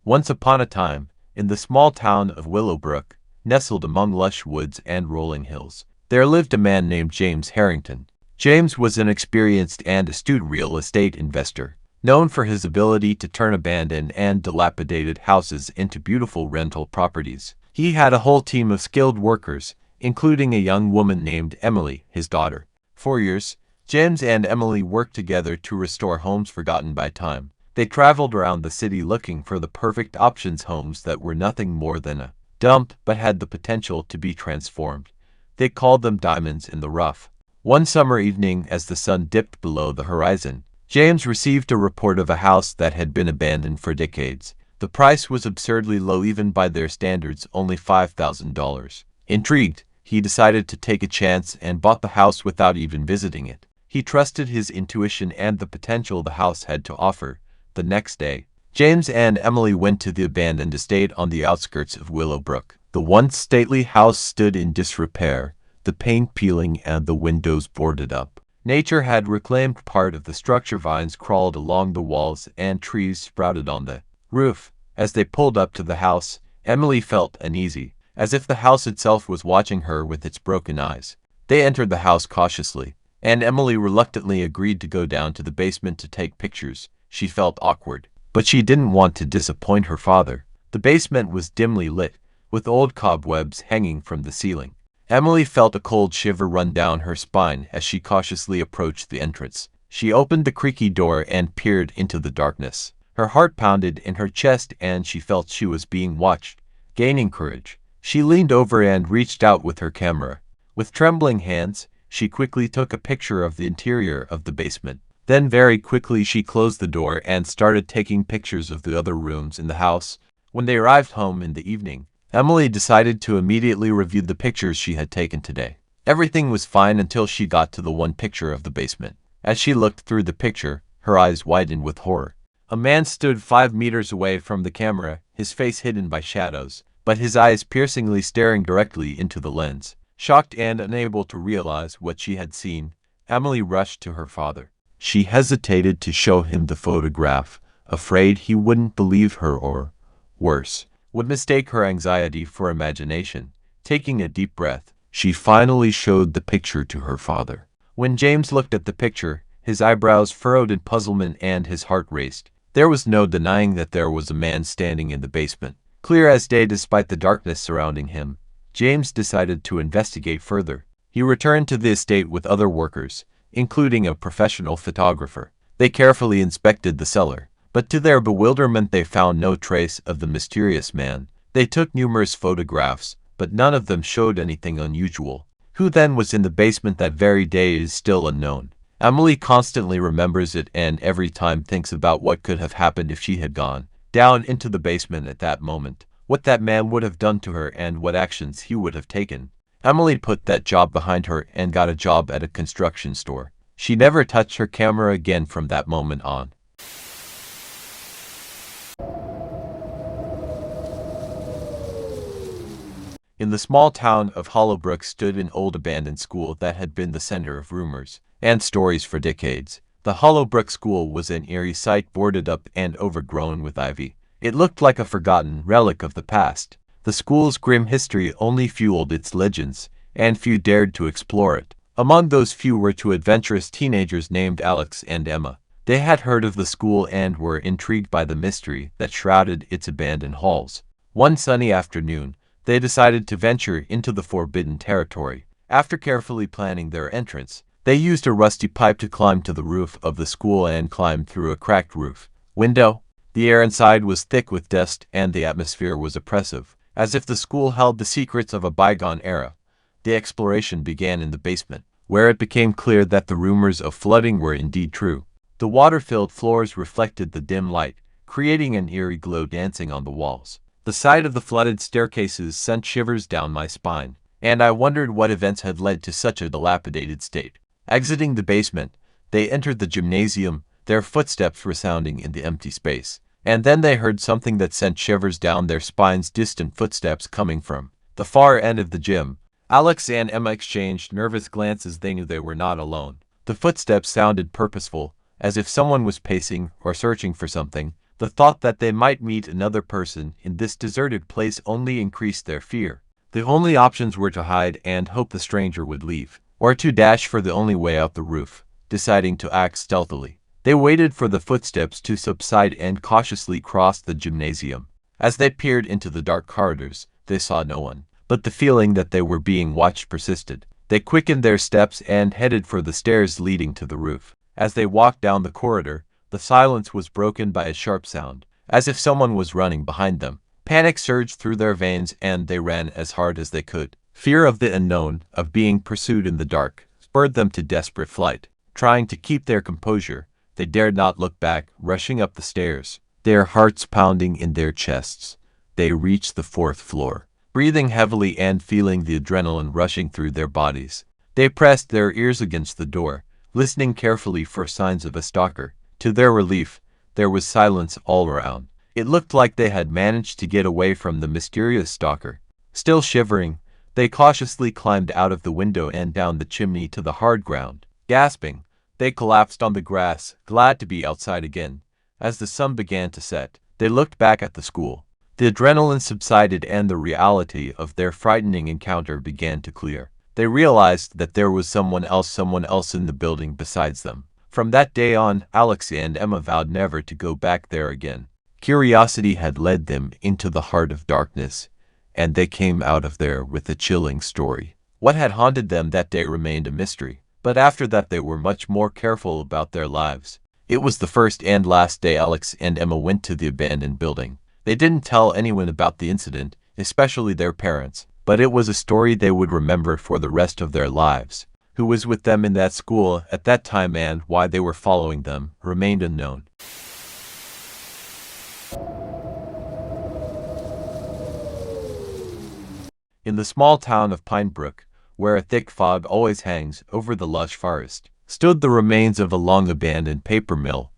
Once upon a time, in the small town of Willowbrook, nestled among lush woods and rolling hills, there lived a man named James Harrington. James was an experienced and astute real estate investor, known for his ability to turn abandoned and dilapidated houses into beautiful rental properties. He had a whole team of skilled workers, including a young woman named Emily, his daughter. For years, James and Emily worked together to restore homes forgotten by time. They traveled around the city looking for the perfect options homes that were nothing more than a dump but had the potential to be transformed. They called them diamonds in the rough. One summer evening, as the sun dipped below the horizon, James received a report of a house that had been abandoned for decades. The price was absurdly low even by their standards, only $5,000. Intrigued, he decided to take a chance and bought the house without even visiting it. He trusted his intuition and the potential the house had to offer. The next day, James and Emily went to the abandoned estate on the outskirts of Willowbrook. The once stately house stood in disrepair, the paint peeling and the windows boarded up. Nature had reclaimed part of the structure. Vines crawled along the walls and trees sprouted on the roof. As they pulled up to the house, Emily felt uneasy, as if the house itself was watching her with its broken eyes. They entered the house cautiously, and Emily reluctantly agreed to go down to the basement to take pictures. She felt awkward, but she didn't want to disappoint her father. The basement was dimly lit, with old cobwebs hanging from the ceiling. Emily felt a cold shiver run down her spine as she cautiously approached the entrance. She opened the creaky door and peered into the darkness. Her heart pounded in her chest and she felt she was being watched. Gaining courage, she leaned over and reached out with her camera. With trembling hands, she quickly took a picture of the interior of the basement. Then very quickly she closed the door and started taking pictures of the other rooms in the house. When they arrived home in the evening, Emily decided to immediately review the pictures she had taken today. Everything was fine until she got to the one picture of the basement. As she looked through the picture, her eyes widened with horror. A man stood 5 meters away from the camera, his face hidden by shadows, but his eyes piercingly staring directly into the lens. Shocked and unable to realize what she had seen, Emily rushed to her father. She hesitated to show him the photograph, afraid he wouldn't believe her or, worse, would mistake her anxiety for imagination. Taking a deep breath, she finally showed the picture to her father. When James looked at the picture, his eyebrows furrowed in puzzlement and his heart raced. There was no denying that there was a man standing in the basement, clear as day despite the darkness surrounding him. James decided to investigate further. He returned to the estate with other workers, including a professional photographer. They carefully inspected the cellar, but to their bewilderment they found no trace of the mysterious man. They took numerous photographs, but none of them showed anything unusual. Who then was in the basement that very day is still unknown. Emily constantly remembers it and every time thinks about what could have happened if she had gone down into the basement at that moment, what that man would have done to her and what actions he would have taken. Emily put that job behind her and got a job at a construction store. She never touched her camera again from that moment on. In the small town of Hollowbrook stood an old abandoned school that had been the center of rumors and stories for decades. The Hollowbrook School was an eerie sight, boarded up and overgrown with ivy. It looked like a forgotten relic of the past. The school's grim history only fueled its legends, and few dared to explore it. Among those few were two adventurous teenagers named Alex and Emma. They had heard of the school and were intrigued by the mystery that shrouded its abandoned halls. One sunny afternoon, they decided to venture into the forbidden territory. After carefully planning their entrance, they used a rusty pipe to climb to the roof of the school and climbed through a cracked roof window. The air inside was thick with dust and the atmosphere was oppressive, as if the school held the secrets of a bygone era. The exploration began in the basement, where it became clear that the rumors of flooding were indeed true. The water-filled floors reflected the dim light, creating an eerie glow dancing on the walls. The sight of the flooded staircases sent shivers down my spine, and I wondered what events had led to such a dilapidated state. Exiting the basement, they entered the gymnasium, their footsteps resounding in the empty space. And then they heard something that sent shivers down their spines, distant footsteps coming from the far end of the gym. Alex and Emma exchanged nervous glances. They knew they were not alone. The footsteps sounded purposeful, as if someone was pacing or searching for something, The thought that they might meet another person in this deserted place only increased their fear. The only options were to hide and hope the stranger would leave, or to dash for the only way out the roof. Deciding to act stealthily, they waited for the footsteps to subside and cautiously crossed the gymnasium. As they peered into the dark corridors, they saw no one, but the feeling that they were being watched persisted. They quickened their steps and headed for the stairs leading to the roof. As they walked down the corridor, the silence was broken by a sharp sound, as if someone was running behind them. Panic surged through their veins and they ran as hard as they could. Fear of the unknown, of being pursued in the dark, spurred them to desperate flight. Trying to keep their composure, they dared not look back, rushing up the stairs, their hearts pounding in their chests. They reached the 4th floor, breathing heavily and feeling the adrenaline rushing through their bodies. They pressed their ears against the door, listening carefully for signs of a stalker. To their relief, there was silence all around. It looked like they had managed to get away from the mysterious stalker. Still shivering, they cautiously climbed out of the window and down the chimney to the hard ground. Gasping, they collapsed on the grass, glad to be outside again. As the sun began to set, they looked back at the school. The adrenaline subsided and the reality of their frightening encounter began to clear. They realized that there was someone else in the building besides them. From that day on, Alex and Emma vowed never to go back there again. Curiosity had led them into the heart of darkness, and they came out of there with a chilling story. What had haunted them that day remained a mystery, but after that they were much more careful about their lives. It was the first and last day Alex and Emma went to the abandoned building. They didn't tell anyone about the incident, especially their parents, but it was a story they would remember for the rest of their lives. Who was with them in that school at that time and why they were following them remained unknown. In the small town of Pine Brook, where a thick fog always hangs over the lush forest, stood the remains of a long-abandoned paper mill,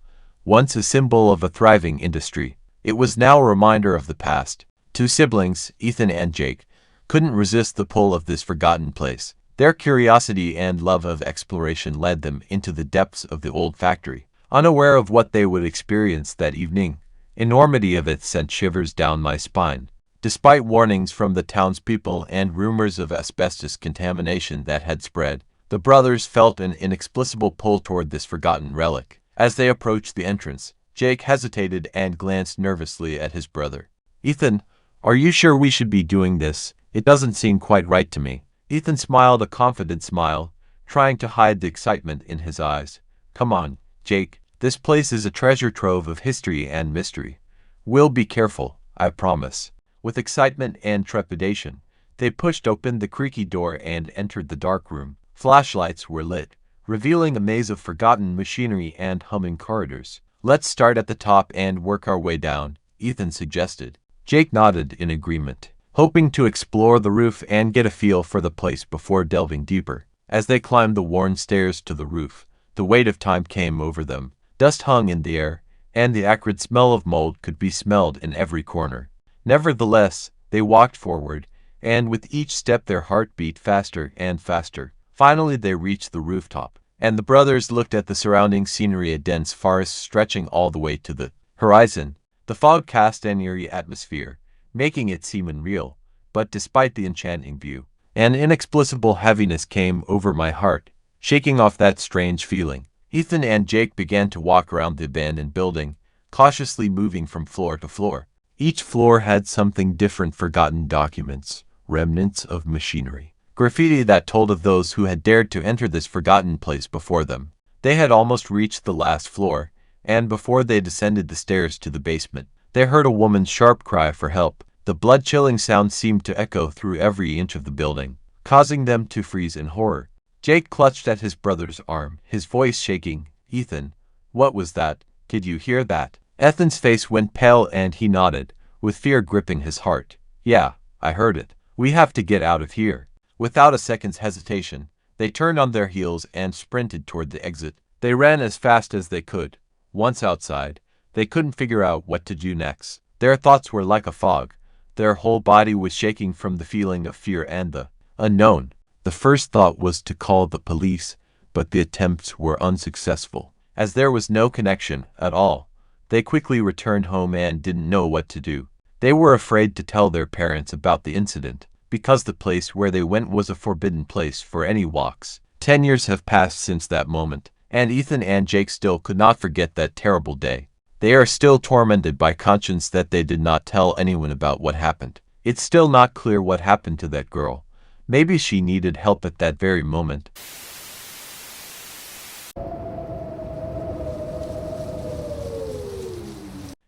once a symbol of a thriving industry. It was now a reminder of the past. Two siblings, Ethan and Jake, couldn't resist the pull of this forgotten place. Their curiosity and love of exploration led them into the depths of the old factory. Unaware of what they would experience that evening, enormity of it sent shivers down my spine. Despite warnings from the townspeople and rumors of asbestos contamination that had spread, the brothers felt an inexplicable pull toward this forgotten relic. As they approached the entrance, Jake hesitated and glanced nervously at his brother. "Ethan, are you sure we should be doing this? It doesn't seem quite right to me." Ethan smiled a confident smile, trying to hide the excitement in his eyes. "Come on, Jake. This place is a treasure trove of history and mystery. We'll be careful, I promise." With excitement and trepidation, they pushed open the creaky door and entered the dark room. Flashlights were lit, revealing a maze of forgotten machinery and humming corridors. "Let's start at the top and work our way down," Ethan suggested. Jake nodded in agreement, hoping to explore the roof and get a feel for the place before delving deeper. As they climbed the worn stairs to the roof, the weight of time came over them. Dust hung in the air, and the acrid smell of mold could be smelled in every corner. Nevertheless, they walked forward, and with each step their heart beat faster and faster. Finally they reached the rooftop, and the brothers looked at the surrounding scenery, a dense forest stretching all the way to the horizon. The fog cast an eerie atmosphere, making it seem unreal, but despite the enchanting view, an inexplicable heaviness came over my heart. Shaking off that strange feeling, Ethan and Jake began to walk around the abandoned building, cautiously moving from floor to floor. Each floor had something different: forgotten documents, remnants of machinery, graffiti that told of those who had dared to enter this forgotten place before them. They had almost reached the last floor, and before they descended the stairs to the basement, they heard a woman's sharp cry for help. The blood-chilling sound seemed to echo through every inch of the building, causing them to freeze in horror. Jake clutched at his brother's arm, his voice shaking. "Ethan, what was that? Did you hear that?" Ethan's face went pale and he nodded, with fear gripping his heart. "Yeah, I heard it. We have to get out of here." Without a second's hesitation, they turned on their heels and sprinted toward the exit. They ran as fast as they could. Once outside, they couldn't figure out what to do next. Their thoughts were like a fog. Their whole body was shaking from the feeling of fear and the unknown. The first thought was to call the police, but the attempts were unsuccessful. As there was no connection at all, They quickly returned home and didn't know what to do. They were afraid to tell their parents about the incident, because the place where they went was a forbidden place for any walks. 10 years have passed since that moment, and Ethan and Jake still could not forget that terrible day. They are still tormented by conscience that they did not tell anyone about what happened. It's still not clear what happened to that girl. Maybe she needed help at that very moment.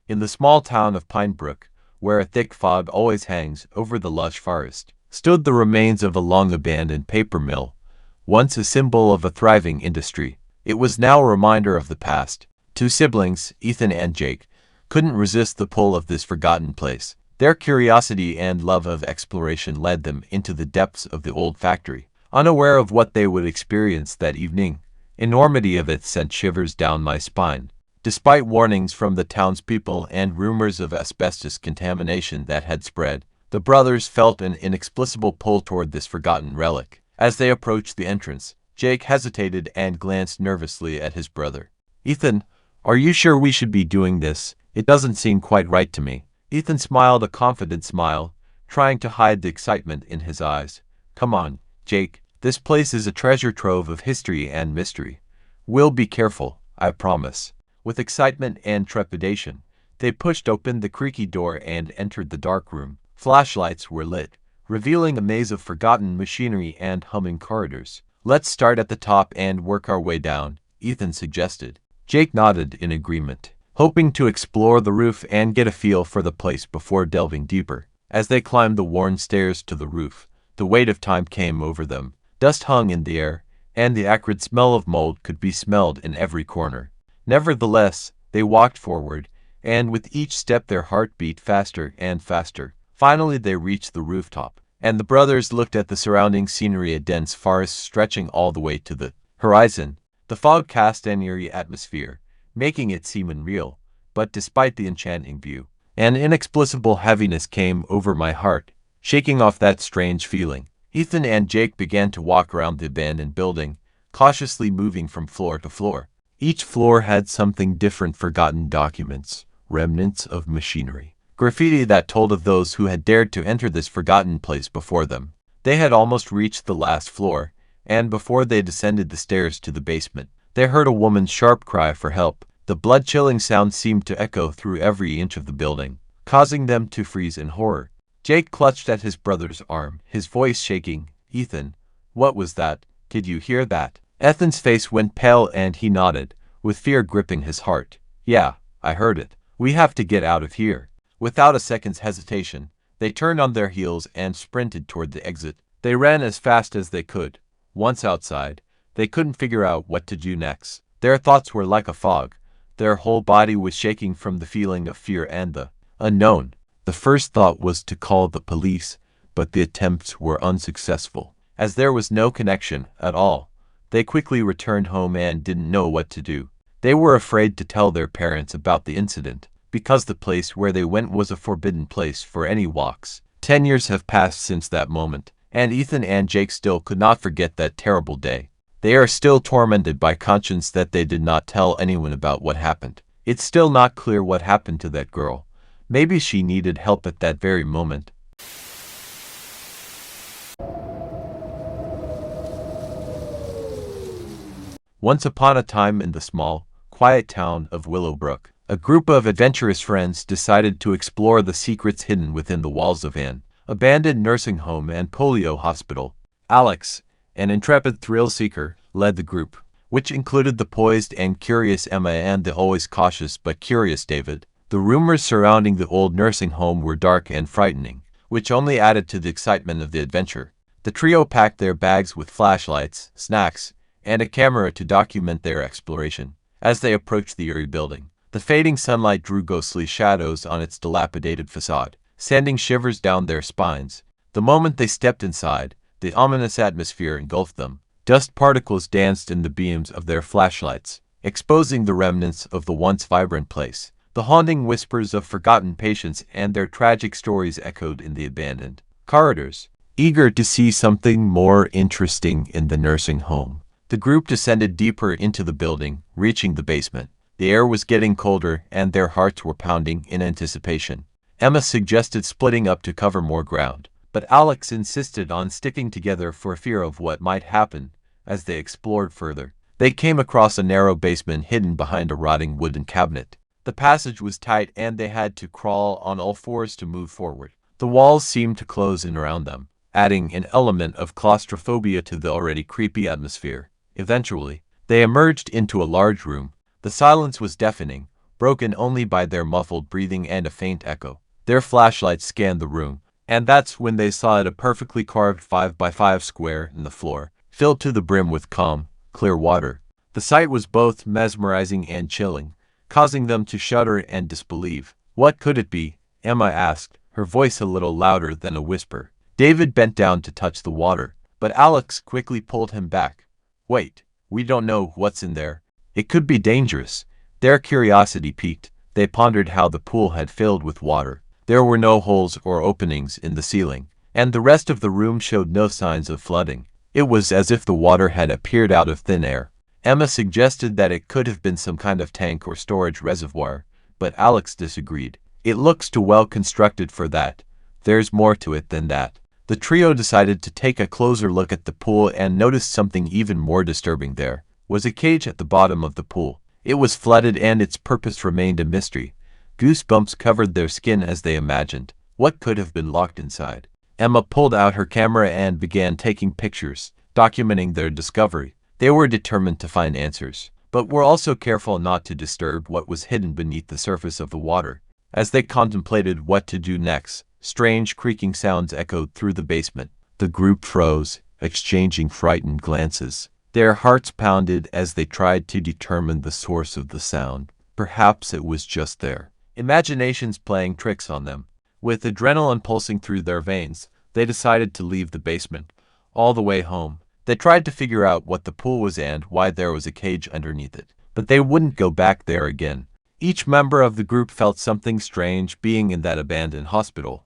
In the small town of Pine Brook, where a thick fog always hangs over the lush forest, stood the remains of a long-abandoned paper mill, once a symbol of a thriving industry. It was now a reminder of the past. Two siblings, Ethan and Jake, couldn't resist the pull of this forgotten place. Their curiosity and love of exploration led them into the depths of the old factory. Unaware of what they would experience that evening, enormity of it sent shivers down my spine. Despite warnings from the townspeople and rumors of asbestos contamination that had spread, the brothers felt an inexplicable pull toward this forgotten relic. As they approached the entrance, Jake hesitated and glanced nervously at his brother. "Ethan, are you sure we should be doing this? It doesn't seem quite right to me." Ethan smiled a confident smile, trying to hide the excitement in his eyes. "Come on, Jake. This place is a treasure trove of history and mystery. We'll be careful, I promise." With excitement and trepidation, they pushed open the creaky door and entered the dark room. Flashlights were lit, revealing a maze of forgotten machinery and humming corridors. "Let's start at the top and work our way down," Ethan suggested. Jake nodded in agreement, hoping to explore the roof and get a feel for the place before delving deeper. As they climbed the worn stairs to the roof, the weight of time came over them. Dust hung in the air, and the acrid smell of mold could be smelled in every corner. Nevertheless, they walked forward, and with each step their heart beat faster and faster. Finally they reached the rooftop, and the brothers looked at the surrounding scenery, a dense forest stretching all the way to the horizon. The fog cast an eerie atmosphere, making it seem unreal, but despite the enchanting view, an inexplicable heaviness came over my heart, shaking off that strange feeling. Ethan and Jake began to walk around the abandoned building, cautiously moving from floor to floor. Each floor had something different: forgotten documents, remnants of machinery, graffiti that told of those who had dared to enter this forgotten place before them. They had almost reached the last floor, and before they descended the stairs to the basement, they heard a woman's sharp cry for help. The blood-chilling sound seemed to echo through every inch of the building, causing them to freeze in horror. Jake clutched at his brother's arm, his voice shaking. "Ethan, what was that? Did you hear that?" Ethan's face went pale and he nodded, with fear gripping his heart. "Yeah, I heard it. We have to get out of here." Without a second's hesitation, they turned on their heels and sprinted toward the exit. They ran as fast as they could. Once outside, they couldn't figure out what to do next. Their thoughts were like a fog. Their whole body was shaking from the feeling of fear and the unknown. The first thought was to call the police, but the attempts were unsuccessful. As there was no connection at all, they quickly returned home and didn't know what to do. They were afraid to tell their parents about the incident, because the place where they went was a forbidden place for any walks. 10 years have passed since that moment, and Ethan and Jake still could not forget that terrible day. They are still tormented by conscience that they did not tell anyone about what happened. It's still not clear what happened to that girl. Maybe she needed help at that very moment. Once upon a time in the small, quiet town of Willowbrook, a group of adventurous friends decided to explore the secrets hidden within the walls of an abandoned nursing home and polio hospital. Alex, an intrepid thrill-seeker, led the group, which included the poised and curious Emma and the always cautious but curious David. The rumors surrounding the old nursing home were dark and frightening, which only added to the excitement of the adventure. The trio packed their bags with flashlights, snacks, and a camera to document their exploration. As they approached the eerie building, the fading sunlight drew ghostly shadows on its dilapidated facade, sending shivers down their spines. The moment they stepped inside, the ominous atmosphere engulfed them. Dust particles danced in the beams of their flashlights, exposing the remnants of the once vibrant place. The haunting whispers of forgotten patients and their tragic stories echoed in the abandoned corridors. Eager to see something more interesting in the nursing home, the group descended deeper into the building, reaching the basement. The air was getting colder, and their hearts were pounding in anticipation. Emma suggested splitting up to cover more ground, but Alex insisted on sticking together for fear of what might happen. As they explored further, they came across a narrow basement hidden behind a rotting wooden cabinet. The passage was tight, and they had to crawl on all fours to move forward. The walls seemed to close in around them, adding an element of claustrophobia to the already creepy atmosphere. Eventually, they emerged into a large room. The silence was deafening, broken only by their muffled breathing and a faint echo. Their flashlights scanned the room, and that's when they saw it, a perfectly carved 5x5 square in the floor, filled to the brim with calm, clear water. The sight was both mesmerizing and chilling, causing them to shudder and disbelieve. "What could it be?" Emma asked, her voice a little louder than a whisper. David bent down to touch the water, but Alex quickly pulled him back. "Wait, we don't know what's in there. It could be dangerous." Their curiosity piqued. They pondered how the pool had filled with water. There were no holes or openings in the ceiling, and the rest of the room showed no signs of flooding. It was as if the water had appeared out of thin air. Emma suggested that it could have been some kind of tank or storage reservoir, but Alex disagreed. "It looks too well constructed for that. There's more to it than that." The trio decided to take a closer look at the pool and noticed something even more disturbing. There was a cage at the bottom of the pool. It was flooded, and its purpose remained a mystery. Goosebumps covered their skin as they imagined what could have been locked inside. Emma pulled out her camera and began taking pictures, documenting their discovery. They were determined to find answers, but were also careful not to disturb what was hidden beneath the surface of the water. As they contemplated what to do next, strange creaking sounds echoed through the basement. The group froze, exchanging frightened glances. Their hearts pounded as they tried to determine the source of the sound. Perhaps it was just their imaginations playing tricks on them. With adrenaline pulsing through their veins, they decided to leave the basement. All the way home, they tried to figure out what the pool was and why there was a cage underneath it, but they wouldn't go back there again. Each member of the group felt something strange being in that abandoned hospital.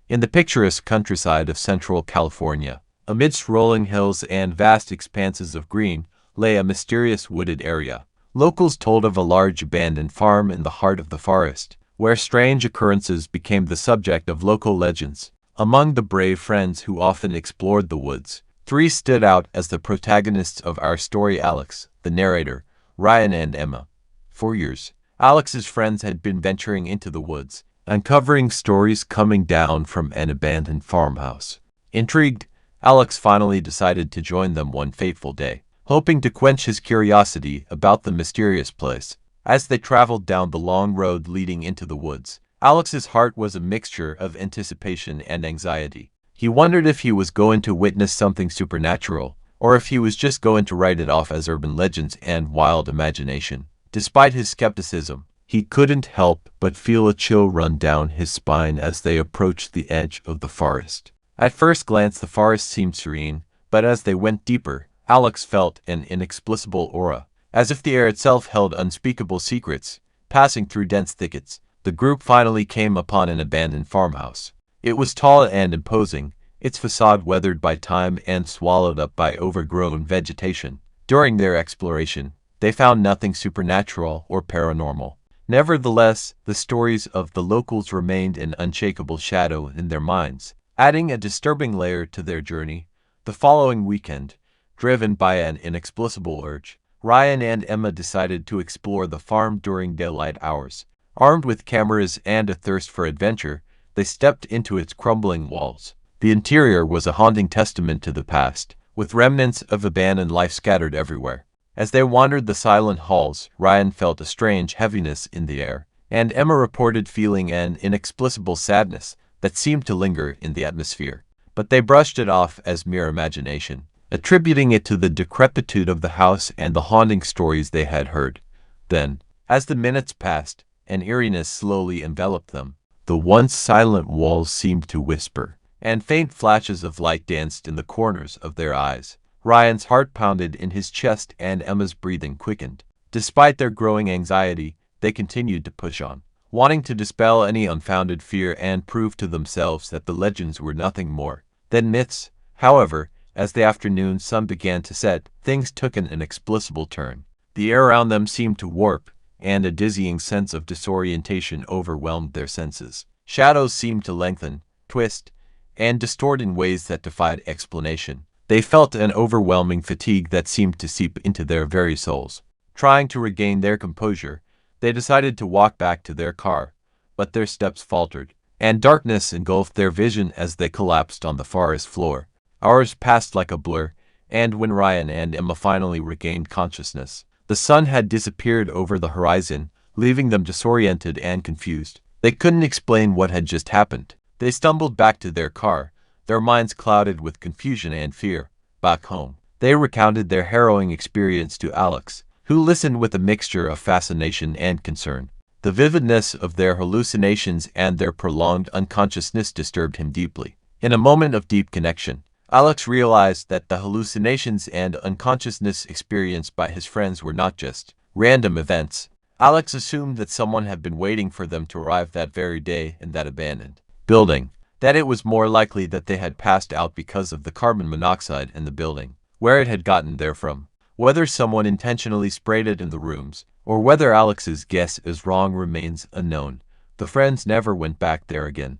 In the picturesque countryside of Central California, amidst rolling hills and vast expanses of green, lay a mysterious wooded area. Locals told of a large abandoned farm in the heart of the forest, where strange occurrences became the subject of local legends. Among the brave friends who often explored the woods, 3 stood out as the protagonists of our story: Alex, the narrator, Ryan, and Emma. For years, Alex's friends had been venturing into the woods, uncovering stories coming down from an abandoned farmhouse. Intrigued, Alex finally decided to join them one fateful day, hoping to quench his curiosity about the mysterious place. As they traveled down the long road leading into the woods, Alex's heart was a mixture of anticipation and anxiety. He wondered if he was going to witness something supernatural, or if he was just going to write it off as urban legends and wild imagination. Despite his skepticism, he couldn't help but feel a chill run down his spine as they approached the edge of the forest. At first glance, the forest seemed serene, but as they went deeper, Alex felt an inexplicable aura, as if the air itself held unspeakable secrets. Passing through dense thickets, the group finally came upon an abandoned farmhouse. It was tall and imposing, its facade weathered by time and swallowed up by overgrown vegetation. During their exploration, they found nothing supernatural or paranormal. Nevertheless, the stories of the locals remained an unshakable shadow in their minds, adding a disturbing layer to their journey. The following weekend, driven by an inexplicable urge, Ryan and Emma decided to explore the farm during daylight hours. Armed with cameras and a thirst for adventure, they stepped into its crumbling walls. The interior was a haunting testament to the past, with remnants of abandoned life scattered everywhere. As they wandered the silent halls, Ryan felt a strange heaviness in the air, and Emma reported feeling an inexplicable sadness that seemed to linger in the atmosphere. But they brushed it off as mere imagination, attributing it to the decrepitude of the house and the haunting stories they had heard. Then, as the minutes passed, an eeriness slowly enveloped them. The once silent walls seemed to whisper, and faint flashes of light danced in the corners of their eyes. Ryan's heart pounded in his chest and Emma's breathing quickened. Despite their growing anxiety, they continued to push on, wanting to dispel any unfounded fear and prove to themselves that the legends were nothing more than myths. However, as the afternoon sun began to set, things took an inexplicable turn. The air around them seemed to warp, and a dizzying sense of disorientation overwhelmed their senses. Shadows seemed to lengthen, twist, and distort in ways that defied explanation. They felt an overwhelming fatigue that seemed to seep into their very souls. Trying to regain their composure, they decided to walk back to their car, but their steps faltered, and darkness engulfed their vision as they collapsed on the forest floor. Hours passed like a blur, and when Ryan and Emma finally regained consciousness, the sun had disappeared over the horizon, leaving them disoriented and confused. They couldn't explain what had just happened. They stumbled back to their car, their minds clouded with confusion and fear. Back home, they recounted their harrowing experience to Alex, who listened with a mixture of fascination and concern. The vividness of their hallucinations and their prolonged unconsciousness disturbed him deeply. In a moment of deep connection, Alex realized that the hallucinations and unconsciousness experienced by his friends were not just random events. Alex assumed that someone had been waiting for them to arrive that very day in that abandoned building, that it was more likely that they had passed out because of the carbon monoxide in the building. Where it had gotten there from, whether someone intentionally sprayed it in the rooms, or whether Alex's guess is wrong remains unknown. The friends never went back there again.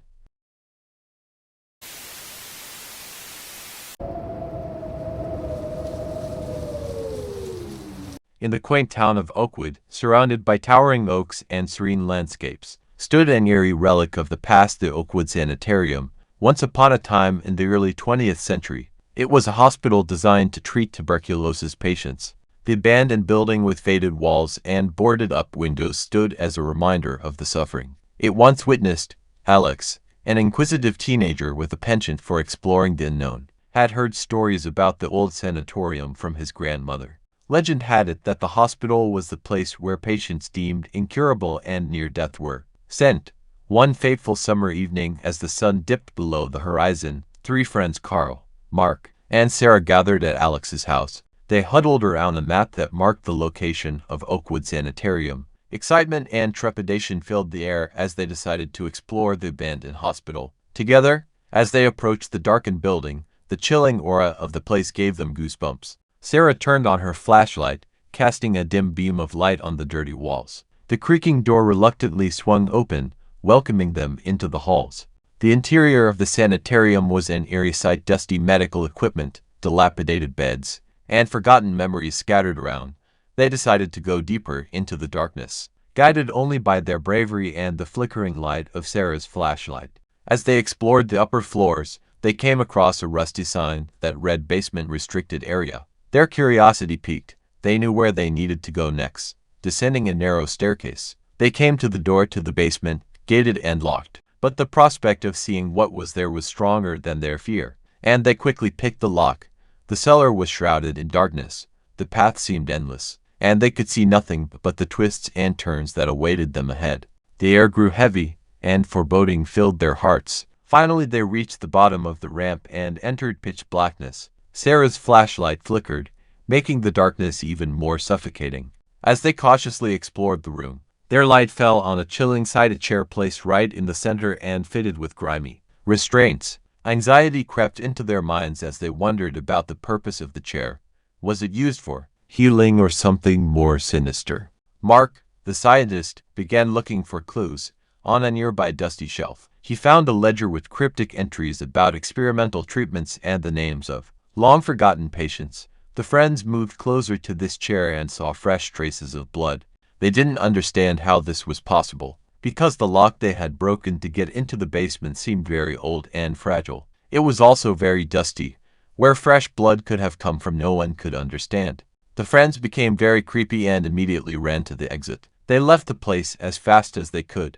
In the quaint town of Oakwood, surrounded by towering oaks and serene landscapes, stood an eerie relic of the past, the Oakwood Sanitarium. Once upon a time in the early 20th century, it was a hospital designed to treat tuberculosis patients. The abandoned building with faded walls and boarded-up windows stood as a reminder of the suffering it once witnessed. Alex, an inquisitive teenager with a penchant for exploring the unknown, had heard stories about the old sanatorium from his grandmother. Legend had it that the hospital was the place where patients deemed incurable and near death were sent. One fateful summer evening, as the sun dipped below the horizon, three friends, Carl, Mark, and Sarah, gathered at Alex's house. They huddled around a map that marked the location of Oakwood Sanitarium. Excitement and trepidation filled the air as they decided to explore the abandoned hospital. Together, as they approached the darkened building, the chilling aura of the place gave them goosebumps. Sarah turned on her flashlight, casting a dim beam of light on the dirty walls. The creaking door reluctantly swung open, welcoming them into the halls. The interior of the sanitarium was an eerie sight: dusty medical equipment, dilapidated beds, and forgotten memories scattered around. They decided to go deeper into the darkness, guided only by their bravery and the flickering light of Sarah's flashlight. As they explored the upper floors, they came across a rusty sign that read "Basement Restricted Area." Their curiosity piqued. They knew where they needed to go next. Descending a narrow staircase, they came to the door to the basement, gated and locked. But the prospect of seeing what was there was stronger than their fear, and they quickly picked the lock. The cellar was shrouded in darkness. The path seemed endless, and they could see nothing but the twists and turns that awaited them ahead. The air grew heavy, and foreboding filled their hearts. Finally, they reached the bottom of the ramp and entered pitch blackness. Sarah's flashlight flickered, making the darkness even more suffocating. As they cautiously explored the room, their light fell on a chilling sided chair placed right in the center and fitted with grimy restraints. Anxiety crept into their minds as they wondered about the purpose of the chair. Was it used for healing or something more sinister? Mark, the scientist, began looking for clues. On a nearby dusty shelf, he found a ledger with cryptic entries about experimental treatments and the names of long-forgotten patients. The friends moved closer to this chair and saw fresh traces of blood. They didn't understand how this was possible, because the lock they had broken to get into the basement seemed very old and fragile. It was also very dusty. Where fresh blood could have come from, no one could understand. The friends became very creepy and immediately ran to the exit. They left the place as fast as they could.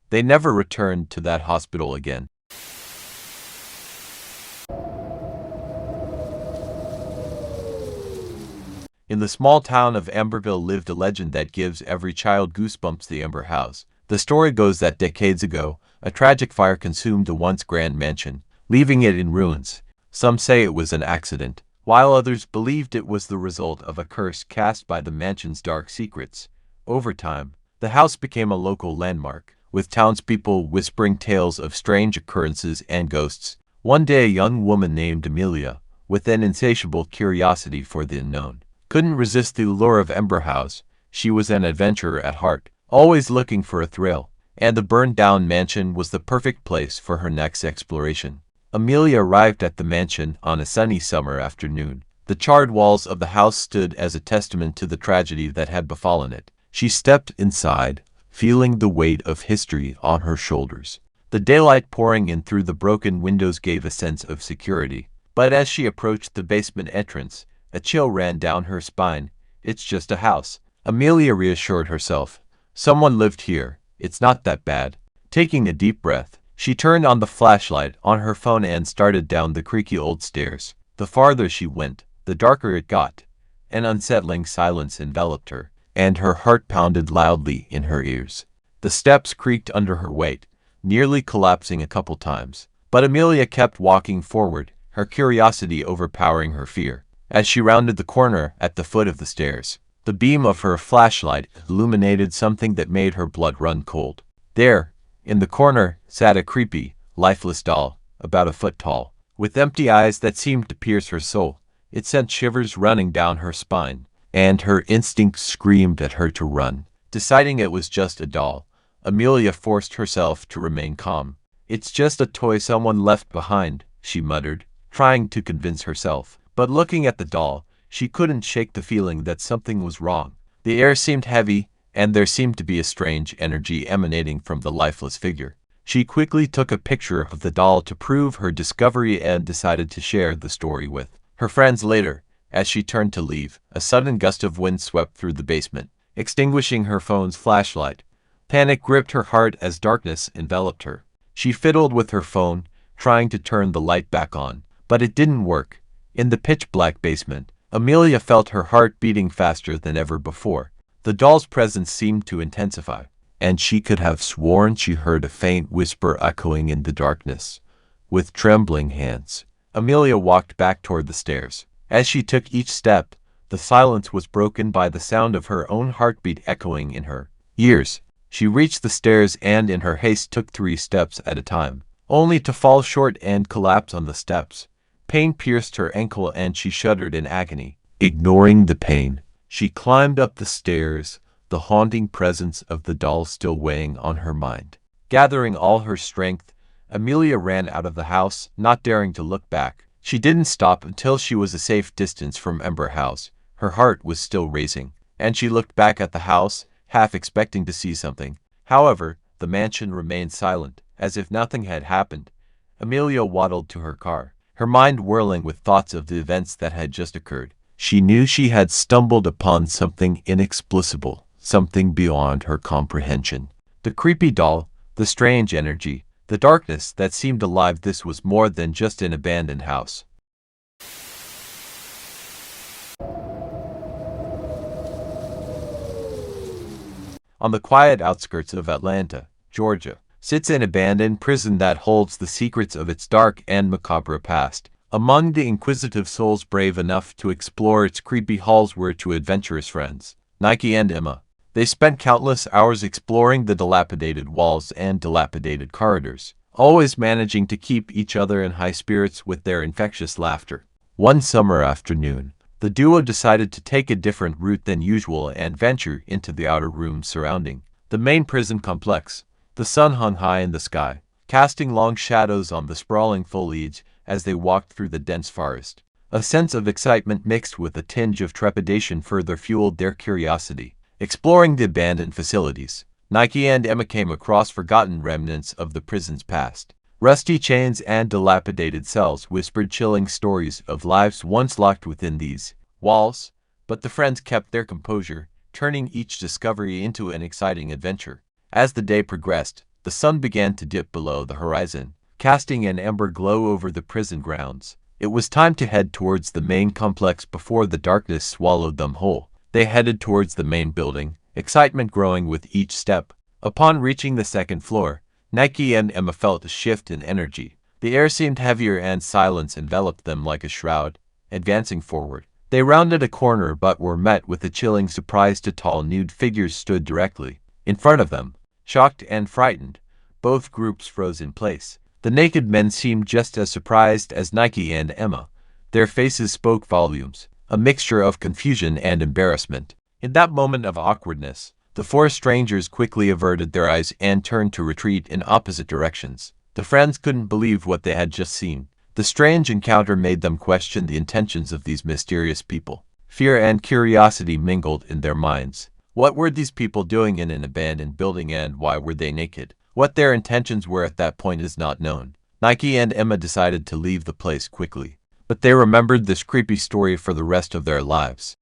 They never returned to that hospital again. In the small town of Emberville lived a legend that gives every child goosebumps: the Ember House. The story goes that decades ago, a tragic fire consumed the once grand mansion, leaving it in ruins. Some say it was an accident, while others believed it was the result of a curse cast by the mansion's dark secrets. Over time, the house became a local landmark, with townspeople whispering tales of strange occurrences and ghosts. One day, a young woman named Amelia with an insatiable curiosity for the unknown. Couldn't resist the lure of Ember House. She was an adventurer at heart, always looking for a thrill, and the burned-down mansion was the perfect place for her next exploration. Amelia arrived at the mansion on a sunny summer afternoon. The charred walls of the house stood as a testament to the tragedy that had befallen it. She stepped inside, feeling the weight of history on her shoulders. The daylight pouring in through the broken windows gave a sense of security. But as she approached the basement entrance, a chill ran down her spine. It's just a house, Amelia reassured herself. Someone lived here. It's not that bad. Taking a deep breath, she turned on the flashlight on her phone and started down the creaky old stairs. The farther she went, the darker it got. An unsettling silence enveloped her, and her heart pounded loudly in her ears. The steps creaked under her weight, nearly collapsing a couple times. But Amelia kept walking forward, her curiosity overpowering her fear. As she rounded the corner at the foot of the stairs, the beam of her flashlight illuminated something that made her blood run cold. There, in the corner, sat a creepy, lifeless doll, about a foot tall, with empty eyes that seemed to pierce her soul. It sent shivers running down her spine, and her instincts screamed at her to run. Deciding it was just a doll, Amelia forced herself to remain calm. "It's just a toy someone left behind," she muttered, trying to convince herself. But looking at the doll, she couldn't shake the feeling that something was wrong. The air seemed heavy, and there seemed to be a strange energy emanating from the lifeless figure. She quickly took a picture of the doll to prove her discovery and decided to share the story with her friends later. As she turned to leave, a sudden gust of wind swept through the basement, extinguishing her phone's flashlight. Panic gripped her heart as darkness enveloped her. She fiddled with her phone, trying to turn the light back on, but it didn't work. In the pitch-black basement, Amelia felt her heart beating faster than ever before. The doll's presence seemed to intensify, and she could have sworn she heard a faint whisper echoing in the darkness. With trembling hands, Amelia walked back toward the stairs. As she took each step, the silence was broken by the sound of her own heartbeat echoing in her ears. She reached the stairs and in her haste took 3 steps at a time, only to fall short and collapse on the steps. Pain pierced her ankle and she shuddered in agony. Ignoring the pain, she climbed up the stairs, the haunting presence of the doll still weighing on her mind. Gathering all her strength, Amelia ran out of the house, not daring to look back. She didn't stop until she was a safe distance from Ember House. Her heart was still racing, and she looked back at the house, half expecting to see something. However, the mansion remained silent, as if nothing had happened. Amelia waddled to her car, her mind whirling with thoughts of the events that had just occurred. She knew she had stumbled upon something inexplicable, something beyond her comprehension. The creepy doll, the strange energy, the darkness that seemed alive. This was more than just an abandoned house. On the quiet outskirts of Atlanta, Georgia, sits an abandoned prison that holds the secrets of its dark and macabre past. Among the inquisitive souls brave enough to explore its creepy halls were 2 adventurous friends, Nike and Emma. They spent countless hours exploring the dilapidated walls and dilapidated corridors, always managing to keep each other in high spirits with their infectious laughter. One summer afternoon, the duo decided to take a different route than usual and venture into the outer rooms surrounding the main prison complex. The sun hung high in the sky, casting long shadows on the sprawling foliage as they walked through the dense forest. A sense of excitement mixed with a tinge of trepidation further fueled their curiosity. Exploring the abandoned facilities, Nike and Emma came across forgotten remnants of the prison's past. Rusty chains and dilapidated cells whispered chilling stories of lives once locked within these walls, but the friends kept their composure, turning each discovery into an exciting adventure. As the day progressed, the sun began to dip below the horizon, casting an ember glow over the prison grounds. It was time to head towards the main complex before the darkness swallowed them whole. They headed towards the main building, excitement growing with each step. Upon reaching the 2nd floor, Nike and Emma felt a shift in energy. The air seemed heavier and silence enveloped them like a shroud. Advancing forward, they rounded a corner but were met with a chilling surprise. 2 tall nude figures stood directly in front of them. Shocked and frightened, both groups froze in place. The naked men seemed just as surprised as Nike and Emma, Their faces spoke volumes, a mixture of confusion and embarrassment. In that moment of awkwardness, the four strangers quickly averted their eyes and turned to retreat in opposite directions. The friends couldn't believe what they had just seen. The strange encounter made them question the intentions of these mysterious people. Fear and curiosity mingled in their minds. What were these people doing in an abandoned building, and why were they naked? What their intentions were at that point is not known. Nike and Emma decided to leave the place quickly, but they remembered this creepy story for the rest of their lives.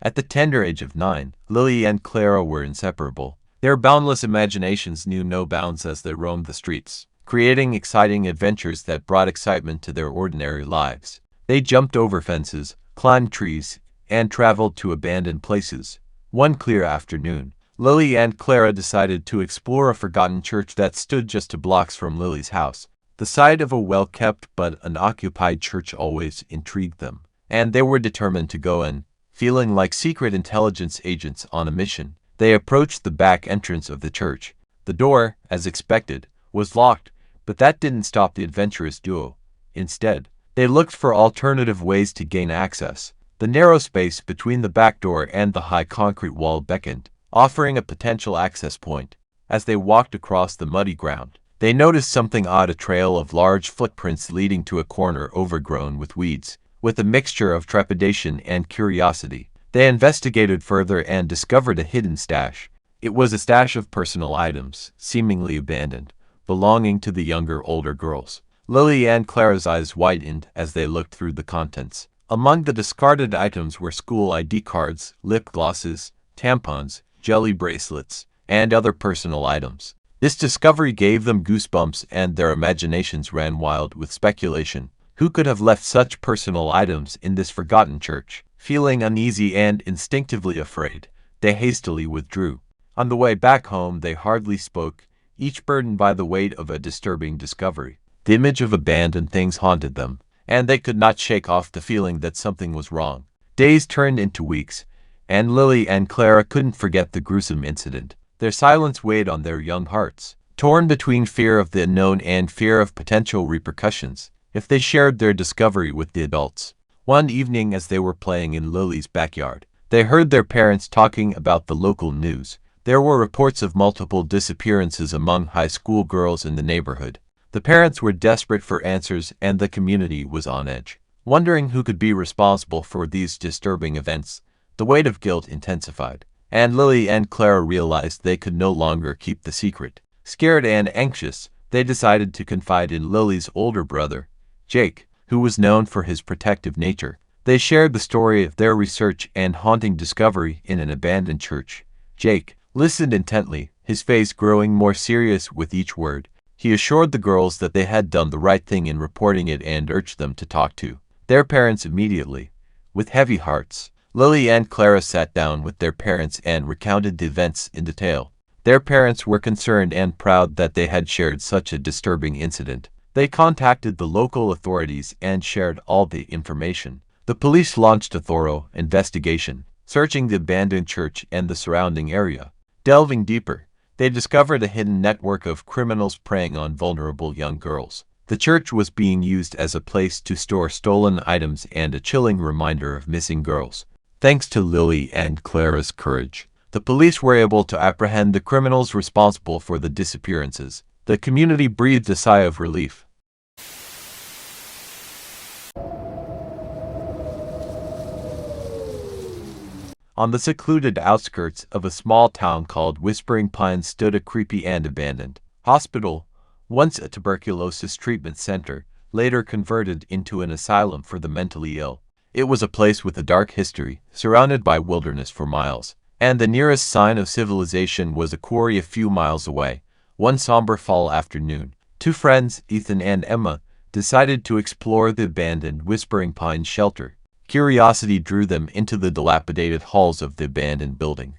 At the tender age of 9, Lily and Clara were inseparable. Their boundless imaginations knew no bounds as they roamed the streets, creating exciting adventures that brought excitement to their ordinary lives. They jumped over fences, climbed trees, and traveled to abandoned places. One clear afternoon, Lily and Clara decided to explore a forgotten church that stood just 2 blocks from Lily's house. The sight of a well-kept but unoccupied church always intrigued them, and they were determined to go in. Feeling like secret intelligence agents on a mission, they approached the back entrance of the church. The door, as expected, was locked, but that didn't stop the adventurous duo. Instead, they looked for alternative ways to gain access. The narrow space between the back door and the high concrete wall beckoned, offering a potential access point. As they walked across the muddy ground, they noticed something odd: a trail of large footprints leading to a corner overgrown with weeds. With a mixture of trepidation and curiosity, they investigated further and discovered a hidden stash. It was a stash of personal items, seemingly abandoned, belonging to the older girls. Lily and Clara's eyes widened as they looked through the contents. Among the discarded items were school ID cards, lip glosses, tampons, jelly bracelets, and other personal items. This discovery gave them goosebumps, and their imaginations ran wild with speculation. Who could have left such personal items in this forgotten church? Feeling uneasy and instinctively afraid, they hastily withdrew. On the way back home, they hardly spoke, each burdened by the weight of a disturbing discovery. The image of abandoned things haunted them, and they could not shake off the feeling that something was wrong. Days turned into weeks, and Lily and Clara couldn't forget the gruesome incident. Their silence weighed on their young hearts, torn between fear of the unknown and fear of potential repercussions if they shared their discovery with the adults. One evening, as they were playing in Lily's backyard, they heard their parents talking about the local news. There were reports of multiple disappearances among high school girls in the neighborhood. The parents were desperate for answers, and the community was on edge, wondering who could be responsible for these disturbing events. The weight of guilt intensified, and Lily and Clara realized they could no longer keep the secret. Scared and anxious, they decided to confide in Lily's older brother, Jake, who was known for his protective nature. They shared the story of their research and haunting discovery in an abandoned church. Jake listened intently, his face growing more serious with each word. He assured the girls that they had done the right thing in reporting it and urged them to talk to their parents immediately. With heavy hearts, Lily and Clara sat down with their parents and recounted the events in detail. Their parents were concerned and proud that they had shared such a disturbing incident. They contacted the local authorities and shared all the information. The police launched a thorough investigation, searching the abandoned church and the surrounding area. Delving deeper, they discovered a hidden network of criminals preying on vulnerable young girls. The church was being used as a place to store stolen items and a chilling reminder of missing girls. Thanks to Lily and Clara's courage, the police were able to apprehend the criminals responsible for the disappearances. The community breathed a sigh of relief. On the secluded outskirts of a small town called Whispering Pines stood a creepy and abandoned hospital, once a tuberculosis treatment center, later converted into an asylum for the mentally ill. It was a place with a dark history, surrounded by wilderness for miles, and the nearest sign of civilization was a quarry a few miles away. One somber fall afternoon, 2 friends, Ethan and Emma, decided to explore the abandoned Whispering Pines shelter. Curiosity drew them into the dilapidated halls of the abandoned building.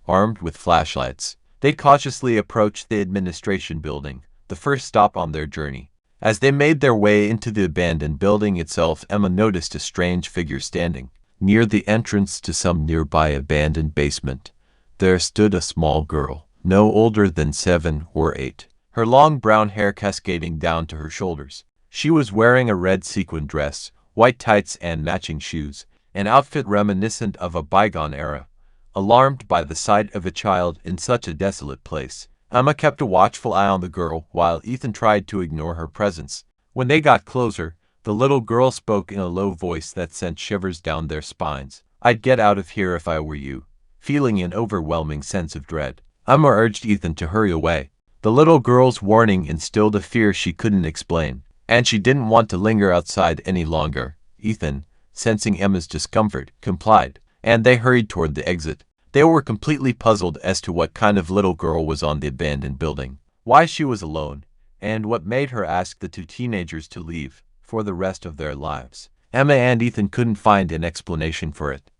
Armed with flashlights, they cautiously approached the administration building, the first stop on their journey. As they made their way into the abandoned building itself, Emma noticed a strange figure standing near the entrance to some nearby abandoned basement. There stood a small girl, no older than 7 or 8. her long brown hair cascading down to her shoulders. She was wearing a red sequin dress, white tights and matching shoes, an outfit reminiscent of a bygone era. Alarmed by the sight of a child in such a desolate place, Emma kept a watchful eye on the girl while Ethan tried to ignore her presence. When they got closer, the little girl spoke in a low voice that sent shivers down their spines. "I'd get out of here if I were you." Feeling an overwhelming sense of dread, Emma urged Ethan to hurry away. The little girl's warning instilled a fear she couldn't explain, and she didn't want to linger outside any longer. Ethan, sensing Emma's discomfort, complied, and they hurried toward the exit. They were completely puzzled as to what kind of little girl was on the abandoned building, why she was alone, and what made her ask the two teenagers to leave for the rest of their lives. Emma and Ethan couldn't find an explanation for it.